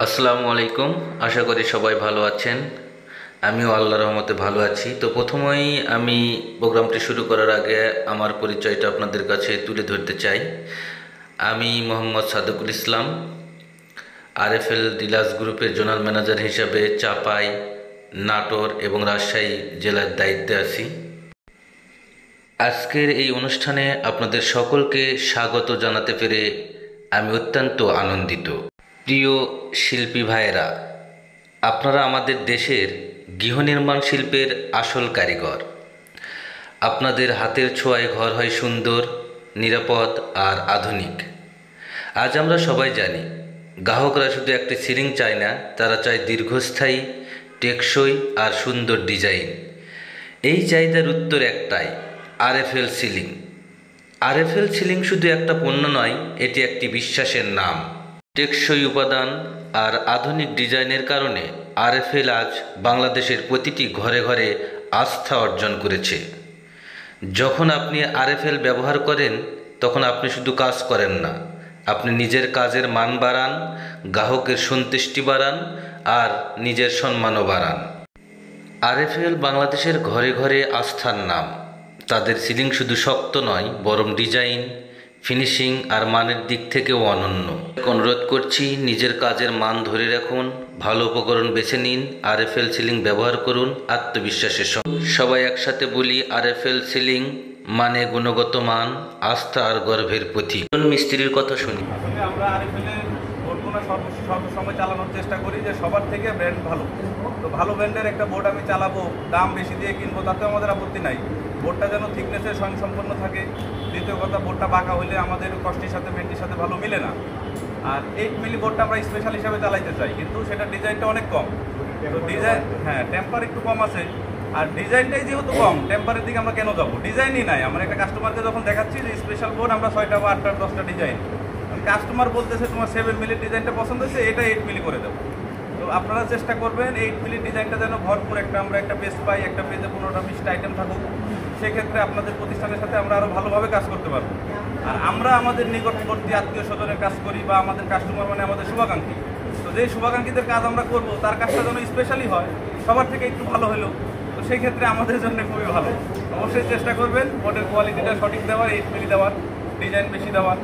আসসালামু আলাইকুম। আশা করি সবাই ভালো আছেন। আমিও আল্লাহর রহমতে ভালো আছি। তো প্রথমেই আমি প্রোগ্রামটি শুরু করার আগে আমার পরিচয়টা আপনাদের কাছে তুলে ধরতে চাই। আমি মোহাম্মদ সাদেকুল ইসলাম, আরএফএল ডিলার্স গ্রুপের জোনাল ম্যানেজার হিসাবে চাপাই, নাটোর এবং রাজশাহী জেলার দায়িত্বে আছি। আজকের এই অনুষ্ঠানে আপনাদের সকলকে স্বাগত জানাতে পেরে আমি অত্যন্ত আনন্দিত। প্রিয় শিল্পী ভাইয়েরা, আপনারা আমাদের দেশের গৃহনির্মাণ শিল্পের আসল কারিগর। আপনাদের হাতের ছোঁয়ায় ঘর হয় সুন্দর, নিরাপদ আর আধুনিক। আজ আমরা সবাই জানি, গ্রাহকরা শুধু একটি সিলিং চায় না, তারা চায় দীর্ঘস্থায়ী, টেকসই আর সুন্দর ডিজাইন। এই চাহিদার উত্তর একটাই, আরএফএল সিলিং। আরএফএল সিলিং শুধু একটা পণ্য নয়, এটি একটি বিশ্বাসের নাম। টেকসই উপাদান আর আধুনিক ডিজাইনের কারণে আরএফএল আজ বাংলাদেশের প্রতিটি ঘরে ঘরে আস্থা অর্জন করেছে। যখন আপনি আরএফএল ব্যবহার করেন, তখন আপনি শুধু কাজ করেন না, আপনি নিজের কাজের মান বাড়ান, গ্রাহকের সন্তুষ্টি বাড়ান আর নিজের সম্মানও বাড়ান। আরএফএল বাংলাদেশের ঘরে ঘরে আস্থার নাম। তাদের সিলিং শুধু শক্ত নয়, বরং ডিজাইন, ফিনিশিং আর মানের দিক থেকেও অনন্য। অনুরোধ করছি, নিজের কাজের মান ধরে রাখুন, ভালো উপকরণ বেছে নিন, আরএফএল সিলিং ব্যবহার করুন আত্মবিশ্বাসের সঙ্গে। সবাই একসাথে বলি, আরএফএল সিলিং মানে গুণগত মান, আস্থা আর গর্বের প্রতীক। মিস্ত্রির কথা শুনি। আমরা আরএফএলের বোর্ডগুলো সবসময় চালানোর চেষ্টা করি যে সবার থেকে ব্র্যান্ড ভালো। তো ভালো ব্র্যান্ডের একটা বোর্ড আমি চালাবো, দাম বেশি দিয়ে কিনবো, তাতেও আমাদের আপত্তি নাই। বোর্ডটা যেন থিকনেসে স্বয়ংসম্পন্ন থাকে। দ্বিতীয় কথা, বোর্ডটা বাঁকা হলে আমাদের কস্টের সাথে ব্র্যান্ডের সাথে ভালো মিলে না। আর 8 মিলি বোর্ডটা আমরা স্পেশাল হিসাবে চালাইতে চাই, কিন্তু সেটা ডিজাইনটা অনেক কম। তো ডিজাইন, টেম্পার একটু কম আছে। আর ডিজাইনটাই যেহেতু কম, টেম্পারের দিকে আমরা কেন যাবো? ডিজাইনই নাই। আমরা একটা কাস্টমারকে যখন দেখাচ্ছি যে স্পেশাল বোর্ড, আমরা 6টা বা 8টা 10টা ডিজাইন, কাস্টমার বলতেছে তোমার 7 মিলির ডিজাইনটা পছন্দ হয়েছে, এটা 8 মিলি করে দেবো। তো আপনারা চেষ্টা করবেন 8 মিলির ডিজাইনটা যেন ভরপুর আমরা একটা পেজ পাই, একটা পেজে 15টা 20টা আইটেম থাকুক। সেক্ষেত্রে আপনাদের প্রতিষ্ঠানের সাথে আমরা আরও ভালোভাবে কাজ করতে পারবো। আর আমরা আমাদের নিকটবর্তী আত্মীয় স্বজনের কাজ করি, বা আমাদের কাস্টমার মানে আমাদের শুভাকাঙ্ক্ষী। তো যেই শুভাকাঙ্ক্ষীদের কাজ আমরা করব, তার কাজটা যেন স্পেশালি হয়, সবার থেকে একটু ভালো হলো। তো সেই ক্ষেত্রে আমাদের জন্য খুবই ভালো। অবশ্যই চেষ্টা করবেন বোর্ডের কোয়ালিটিটা সঠিক দেওয়ার, 8 মিলি দেওয়ার, ডিজাইন বেশি দেওয়ার।